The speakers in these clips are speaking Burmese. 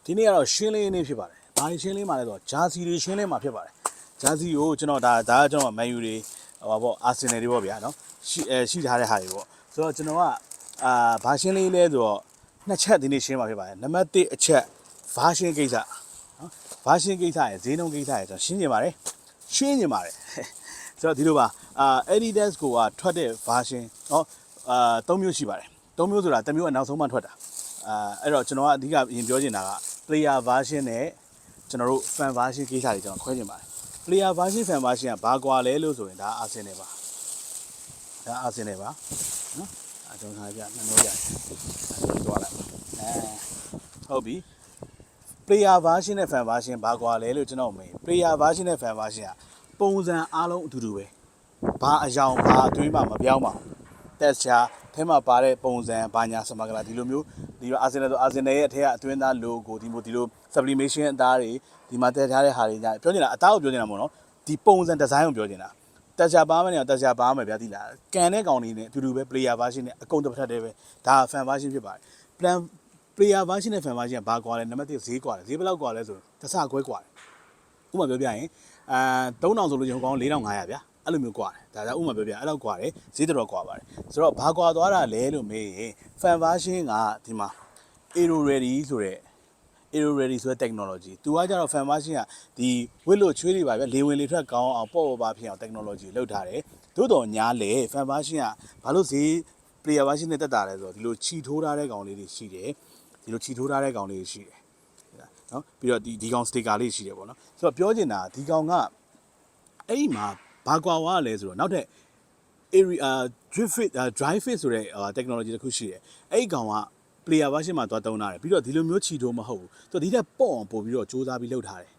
ဒီနေ့ကတော့ရှင်းလင်းနေဖြစ်ပါတယ်။ဘာရှင်းလင်းမှာလဲဆိုတော့ဂျာစီတွေရှင်းလင်းမှာဖြစ်ပါတယ်။ဂျာစီကိုကျွန်တော်ဒါကျွန်တော်မန်ယူတွေဟိုပေါ့အာဆင်နယ်တွေပေါ့ဗျာနော်ရှိထားတဲ့ဟာတွေပေါ့ဆိုတော့ကျွန်တော်ကဘာရှင်းလင်းလဲဆိုတော့နှစ်ချက်ဒီနေ့ရှင်းမှာဖြစ်ပါတယ်။နံပါတ်1အချက်ဘာရှင်းကိစ္စနော်ဘာရှင်းကိစ္စရယ်ဈေးနှုန်းကိစ္စရယ်ကျွန်တော်ရှင်းနေပါတယ်။ရှင်းနေပါတယ်။ဆိုတော့ဒီလိုပါAdidas ကိုထွက်တဲ့ version နော်3မျိုးရှိပါတယ်3မျိုးဆိုတာတစ်မျိုးကနောက်ဆုံးမှထွက်တာအဲ့တော့ကျွန်တော်ကအဓိကအရင်ပြောချင်တာက player version နဲ့ကျွန်တော်တို့ fan version ကိစ္စတွေကျွန်တော်ခွဲချင်ပါတယ် player version fan version ကဘာကွာလဲလို့ဆိုရင်ဒါ Arsenal ပါဒါ Arsenal ပါနော်ကျွန်တော်ခါပြနှမျိုးရတယ်သွားလိုက်ဟုတ်ပြီ player version နဲ့ fan version ဘာကွာလဲလို့ကျွန်တော်မေး player version နဲ့ fan version ကပုံစံအားလုံးအတူတူပဲဘာအယောင်ဘာအသွေးမှမပြောင်းပါဘူးတက်ချာထဲမှာပါတဲ့ပုံစံဘာညာစမကလာဒီလိုမျိုးဒီအာဆင်နယ်ဆိုအာဆင်နယ်ရဲ့အထက်ကအသွင်းသား logo ဒီလို sublimation အသားတွေဒီမှာတက်ထားတဲ့ဟာတွေညာပြောနေတာအသားကိုပြောနေတာမဟုတ်နော်ဒီပုံစံ design ကိုပြောနေတာတက်ချာပါမယ်နေတက်ချာပါမယ်ဗျာဒီလားကန်တဲ့ကောင်တွေနဲ့အတူတူပဲ player version နဲ့အကုန်တစ်ဖက်တည်းပဲဒါ fan version ဖြစ်ပါတယ် plan player version နဲ့ fan version ကဘာကွာလဲနံပါတ်1ဈေးကွာတယ်ဈေးဘယ်လောက်ကွာလဲဆိုတဆခွဲကွာတယ်ဥပမာပြောပြရင်3000ဆိုလို့ကျွန်တော်ကောင်း4500ဗျာအဲ့လိုမျိုးကွာတယ်ဒါဥပမာပြောပြအဲ့လောက်ကွာတယ်ဈေးတော်ကွာပါတယ်ဆိုတော့ဘာကွာသွားတာလဲလို့မေးရင် fan version ကဒီမှာ Aero Ready ဆိုတဲ့ Aero Ready ဆိုတဲ့ technology သူကကြတော့ fan version ကဒီဝစ်လို့ချွေးတွေပါဗျလေဝင်လေထွက်ကောင်းအောင်ပေါ့ပေါ့ပါဖြစ်အောင် technology လောက်ထားတယ်သို့တော်ညာလေ fan version ကဘာလို့ဈေး player version နဲ့တက်တာလဲဆိုတော့ဒီလိုခြီထိုးထားတဲ့ကောင်လေးတွေရှိတယ်ဒီလိုခြီထိုးထားတဲ့ကောင်လေးတွေရှိတယ်နော်ပြီးတော့ဒီကောင် sticker လေးရှိတယ်ပေါ့နော်ဆိုတော့ပြောချင်တာဒီကောင်ကအဲ့ဒီမှာဘာကွာဝါလဲဆိုတော့နောက်ထပ် area dry fit ဆိုတဲ့ technology တစ်ခုရှိတယ်အဲ့ဒီကောင်က player version မှာသွားတုံးထားတယ်ပြီးတော့ဒီလိုမျိုးခြီထိုးမဟုတ်ဘူးဆိုတော့ဒီထက်ပေါ့အောင်ပို့ပြီးတော့စူးစမ်းပြီးလုပ်ထားတယ်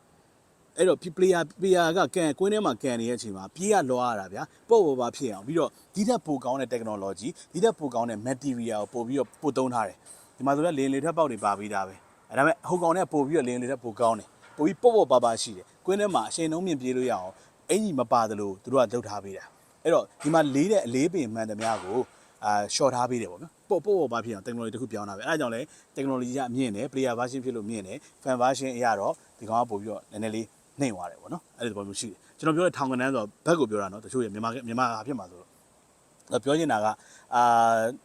အဲ့တော့ player ကကန်ကွင်းထဲမှာကန်နေတဲ့အချိန်မှာပြေးရလောရတာဗျာပေါ့ပေါ့ပါဖြစ်အောင်ပြီးတော့ဒီထက်ပိုကောင်းတဲ့ technology ဒီထက်ပိုကောင်းတဲ့ material ကိုပို့ပြီးတော့ပို့တုံးထားတယ်ဒီမှာဆိုတော့လင်းလေထွက်ပေါက်တွေပါပြီးသားပဲအဲ့ဒါမဲ့ဟိုကောင်နဲ့ပို့ပြီးတော့လင်းလေထွက်ပိုကောင်းတယ်ပို့ပြီးပေါ့ပေါ့ပါပါရှိတယ်ကွင်းထဲမှာအချိန်နှုံးမြင့်ပြေးလို့ရအောင်အင်ကြီးမပါသလိုသူတို့ကလုပ်ထားပေးတာအဲ့တော့ဒီမှာလေးတဲ့အလေးပင်မှန်သမျှကိုshort ထားပေးတယ်ပေါ့နော်ပေါ့ပါဖြစ်အောင် technology တခုပြောင်းတာပဲအဲ့ဒါကြောင့်လဲ technology ကအမြင့်တယ် player version ဖြစ်လို့မြင့်တယ် fan version အရာတော့ဒီကောင်ကပို့ပြီးတော့နည်းနည်းလေးနှိမ့်သွားတယ်ပေါ့နော်အဲ့ဒီသဘောမျိုးရှိတယ်ကျွန်တော်ပြောတဲ့ထောင်ကနန်းဆိုတော့ဘက်ကိုပြောတာနော်တချို့ရမြန်မာဖြစ်မှာဆိုတော့ပြောချင်တာက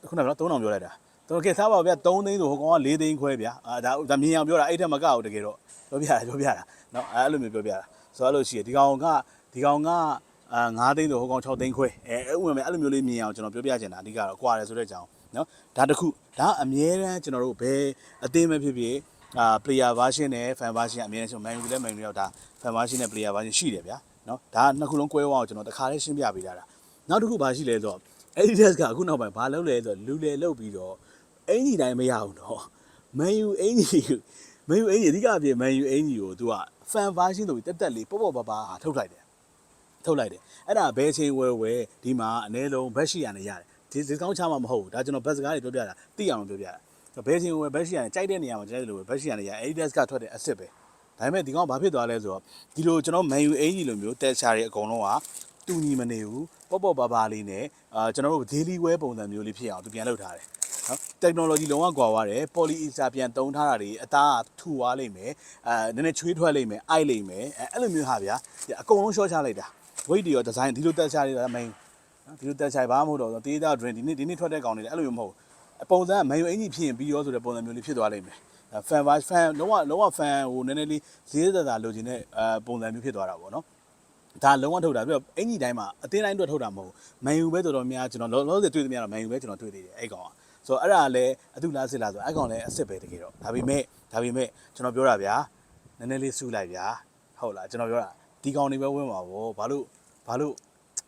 ခုနက3000ပြောလိုက်တာတော်ကဲစားပါဗျာ3သိန်းဆိုဟိုကောင်က4သိန်းခွဲဗျာဒါမြင်အောင်ပြောတာအဲ့ထက်မကဘူးတကယ်တော့ပြောပြတာနော်အဲ့လိုမျိုးပြောပြတာဆိုတော့အဲ့လိုရှိတယ်ဒီကောင်က9သိန်းဆိုဟိုကောင်6သိန်းခွဲဥပမာအဲ့လိုမျိုးလေးမြင်အောင်ကျွန်တော်ပြောပြချင်တာအဓိကတော့ကွာတယ်ဆိုတဲ့အကြောင်းနော်ဒါတခုဒါအမြဲတမ်းကျွန်တော်တို့ဘယ်အသင်းပဲဖြစ်ဖြစ်player version နဲ့ fan version အမြဲတမ်းကျွန်တော် menu လဲ menu ရောက်ဒါ fan version နဲ့ player version ရှိတယ်ဗျာနော်ဒါနှစ်ခုလုံးကွဲဝအောင်ကျွန်တော်တခါလေးရှင်းပြပေးတာနောက်တစ်ခုဘာရှိလဲဆိုတော့ Adidas ကအခုနောက်ပိုင်းဘာလုပ်လဲဆိုတော့လူလေလုပ်ပြီးတော့အင်ကြီးတိုင်းမရဘူးတော့ menu အင်ကြီးအဓိကအပြင် menu အင်ကြီးကိုသူက fan version ဆိုပြီးတက်လေးပေါ့ပါထုတ်လိုက်တယ်အဲ့ဒါဘယ်ချိန်ဝယ်ဒီမှာအနည်းဆုံးဘက်ရှိရနေရတယ်ဒီ discount ချမှာမဟုတ်ဘူးဒါကျွန်တော်ဘက်စကားတွေပြောပြတာသိအောင်ပြောပြတာဘယ်ချိန်ဝယ်ဘက်ရှိရနေကြိုက်တဲ့နေရာမှာကြိုက်တယ်လို့ဘက်ရှိရနေရ Adidas ကထွက်တဲ့အစ်စ်ပဲဒါပေမဲ့ဒီကောင်ဘာဖြစ်သွားလဲဆိုတော့ဒီလိုကျွန်တော် menu အင်ကြီးလိုမျိုးတက်ချာတွေအကုန်လုံးကတူညီမနေဘူးပေါ့ပါလေးနဲ့ကျွန်တော်တို့ daily wear ပုံစံမျိုးလေးဖြစ်အောင်သူပြန်လုပ်ထားတယ်နော် technology လုံးဝကွာသွားတယ် polyester ပြန်တုံးထားတာတွေအသားထူသွားလိမ့်မယ်နည်းနည်းချွေးထွက်လိမ့်မယ်အိုက်လိမ့်မယ်အဲ့လိုမျိုးဟာဗျာအကုန်လုံး short ချလိုက်တာ weight တွေရော design ဒီလိုတက်ချတွေမင်းနော်ဒီလိုတက်ချဘာမှမဟုတ်တော့တေးသား drink ဒီနေ့ထွက်တဲ့ကောင်တွေအဲ့လိုမျိုးမဟုတ်ပုံစံက manual အင်ကြီးဖြစ်ရင်ပြီးရောဆိုတဲ့ပုံစံမျိုးလေးဖြစ်သွားလိမ့်မယ်fan လုံးဝ fan ဟိုနည်းနည်းလေးဈေးသက်သာလိုချင်တဲ့ပုံစံမျိုးဖြစ်သွားတာပေါ့နော်ဒါလုံးဝထုတ်တာပြီးတော့အင်ကြီးတိုင်းမှာအတင်းတိုင်းအတွက်ထုတ်တာမဟုတ်ဘူးမန်ယူပဲတော်တော်များကျွန်တော်လောဆယ်တွေ့သမျှတော့မန်ယူပဲကျွန်တော်တွေ့သေးတယ်အဲ့ကောင်ကဆိုတော့အဲ့ဒါလည်းအတူလားစစ်လားဆိုတော့အဲ့ကောင်လည်းအစ်စ်ပဲတကယ်တော့ဒါပေမဲ့ကျွန်တော်ပြောတာဗျာနည်းနည်းလေးစူးလိုက်ဗျာဟုတ်လားကျွန်တော်ပြောတာဒီကောင်တွေပဲဝင်ပါဗောဘာလို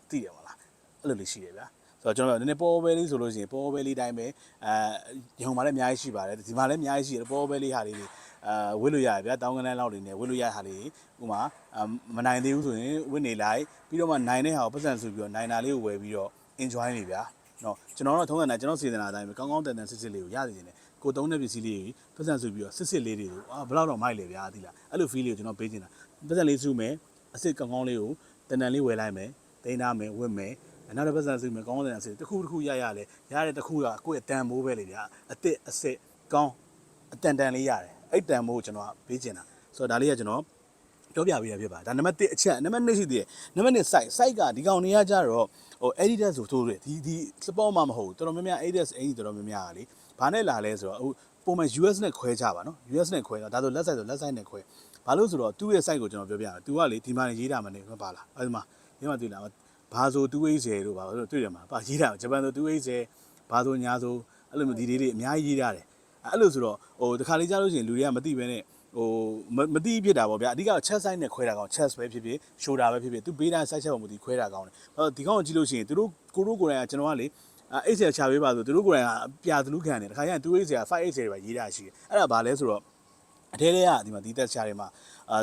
့သိတယ်မလားအဲ့လိုလေးရှိတယ်ဗျာဆိုတော့ကျွန်တော်နည်းနည်းပေါ်ပဲလေးဆိုလို့ရှိရင်ပေါ်ပဲလေးတိုင်းပဲရုံမှာလည်းအများကြီးရှိပါတယ်ဒီမှာလည်းအများကြီးရှိတယ်ပေါ်ပဲလေးဟာလေးတွေဝစ်လို့ရတယ်ဗျာတောင်းကနန်းလောက်တွေနဲ့ဝစ်လို့ရတဲ့ဟာလေးဥမာမနိုင်သေးဘူးဆိုရင်ဝစ်နေလိုက်ပြီးတော့မှနိုင်တဲ့ဟာကိုပတ်စံစုပြီးတော့နိုင်တာလေးကိုဝယ်ပြီးတော့ enjoy နေဗျာနော်ကျွန်တော်တို့ထုံးစံတိုင်းကျွန်တော်စေတနာတိုင်းပဲကောင်းကောင်းတန်စစ်လေးကိုရနေတယ်ကိုသုံးတဲ့ပစ္စည်းလေးတွေပတ်စံစုပြီးတော့စစ်လေးတွေကိုဘယ်တော့မိုက်လေဗျာဒီလားအဲ့လို feel လေးကိုကျွန်တော်ပေးချင်တာပတ်စံလေးစုမယ်အစ်စ်ကောင်းကောင်းလေးကိုတန်လေးဝယ်လိုက်မယ်တိန်းထားမယ်ဝစ်မယ်နောက်တစ်ပတ်စံစုမယ်ကောင်းကောင်းတန်စစ်တစ်ခုရလေရတဲ့တစ်ခုကကိုယ့်ရဲ့တန်မိုးပဲလေဗျာအစ်စ်ကောင်းအတန်လေးရတယ် အဲ့တန်မို့ကျွန်တော်ကပေးချင်တာဆိုတော့ဒါလေးကကျွန်တော်ပြောပြပေးရဖြစ်ပါဒါနံပါတ်1အချက်နံပါတ်2ရှိသေးတယ်နံပါတ်2 site ကဒီကောင်တွေကကြတော့ဟို Adidas ဆိုဆိုတယ်ဒီ sport မှမဟုတ်တော်တော်များများ Adidas အင်ကြီးတော်တော်များများကလေဘာနဲ့လာလဲဆိုတော့ဟိုပုံမှန် US နဲ့ခွဲကြပါနော် US နဲ့ခွဲတော့ဒါဆိုလက်ဆိုင်ဆိုလက်ဆိုင်နဲ့ခွဲဘာလို့ဆိုတော့သူ့ရဲ့ site ကိုကျွန်တော်ပြောပြရအောင် तू ကလေဒီမှာရေးတာမနေမပါလားအဲ့ဒီမှာဒီမှာတွေ့လားဘာဆို 280 တို့ဘာလို့တွေ့တယ်မှာပါရေးတာဂျပန်ဆို280ဘာဆိုညာဆိုအဲ့လိုမျိုးဒီလေးအများကြီးရေးရတယ်အဲ့လိုဆိုတော့ဟိုတခါလေးကြားလို့ရှိရင်လူတွေကမသိဘဲနဲ့ဟိုမတိဖြစ်တာပေါ့ဗျာအဓိက chat site နဲ့ခွဲတာကောင်း chat ပဲဖြစ်ဖြစ် shoulder ပဲဖြစ်ဖြစ်သူပေးတဲ့ site ချက်ပုံမသိခွဲတာကောင်းတယ်အဲ့တော့ဒီကောင်ကိုကြည့်လို့ရှိရင်သူတို့ကိုယ်တိုင်ကကျွန်တော်ကလေအဲ့ဆရာချပေးပါဆိုသူတို့ကိုယ်တိုင်ကပြသလူခံတယ်တခါကျရင်280 580တွေပဲရေးတာရှိတယ်အဲ့ဒါဘာလဲဆိုတော့အထဲထဲကဒီမှာဒီတက်ချာတွေမှာ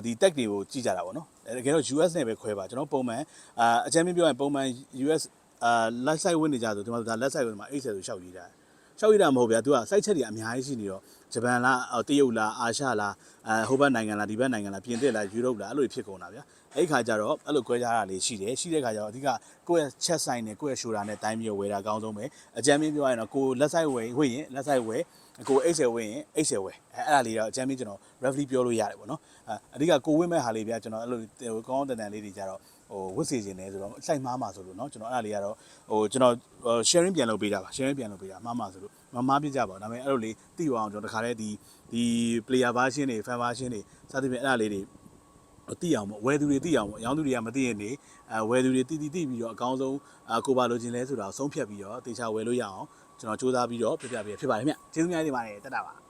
ဒီ tag တွေကိုကြည့်ကြတာပေါ့နော်တကယ်တော့ US နဲ့ပဲခွဲပါကျွန်တော်ပုံမှန်အချမ်းပြောရင်ပုံမှန် US left side ဝင်နေကြဆိုဒီမှာဒါ left side ဝင်မှာ80ဆိုရှောက်ရေးတာရှောက်ရတာမဟုတ်ဗျာ तू က site ချက်တွေအများကြီးရှိနေတော့ဂျပန်လားတရုတ်လားအာရှလားဟိုဘက်နိုင်ငံလားဒီဘက်နိုင်ငံလားပြင်သစ်လားယူရိုပလားအဲ့လိုဖြစ်ကုန်တာဗျာအဲ့ခါကျတော့အဲ့လိုခွဲခြားတာလေးရှိတယ်ရှိတဲ့ခါကျတော့အဓိကကိုယ့်ရဲ့ chat sign နဲ့ကိုယ့်ရဲ့ shoulder နဲ့တိုင်းပြီးဝယ်တာအကောင်းဆုံးပဲအကြမ်းပြောရရင်တော့ကိုလက်ဆိုင်ဝယ်ရင်လက်ဆိုင်ဝယ်ကို80ဝယ်ရင်80ဝယ်အဲ့ဒါလေးတော့အကြမ်းကျွန်တော် roughly ပြောလို့ရတယ်ပေါ့နော်အဓိကကိုဝင်းမဲ့ဟာလေးဗျာကျွန်တော်အဲ့လိုကောင်းတန်တန်လေးတွေကြတော့ဟိုဝတ်စီခြင်းနေဆိုတော့စိုက်မှားမှာဆိုလို့เนาะကျွန်တော်အဲ့ဒါလေးကတော့ဟိုကျွန်တော် sharing ပြန်လုပ်ပေးတာပါ sharing ပြန်လုပ်ပေးတာမှားမှာဆိုလို့မှားပြကြပါဒါပေမဲ့အဲ့လိုလေးသိအောင်ကျွန်တော်တခါတည်းဒီ player version တွေ fan version တွေစသဖြင့်အဲ့ဒါလေးတွေသိအောင်ပေါ့ဝယ်သူတွေသိအောင်ပေါ့အရောင်းသူတွေကမသိရင်နေဝယ်သူတွေသိပြီးတော့အကောင်းဆုံးကိုပါလိုချင်လဲဆိုတာဆုံးဖြတ်ပြီးတော့တေချာဝယ်လို့ရအောင်ကျွန်တော်စူးစမ်းပြီးတော့ပြပြပေးဖြစ်ပါတယ်ခင်ဗျကျေးဇူးများတင်ပါတယ်တက်တာပါ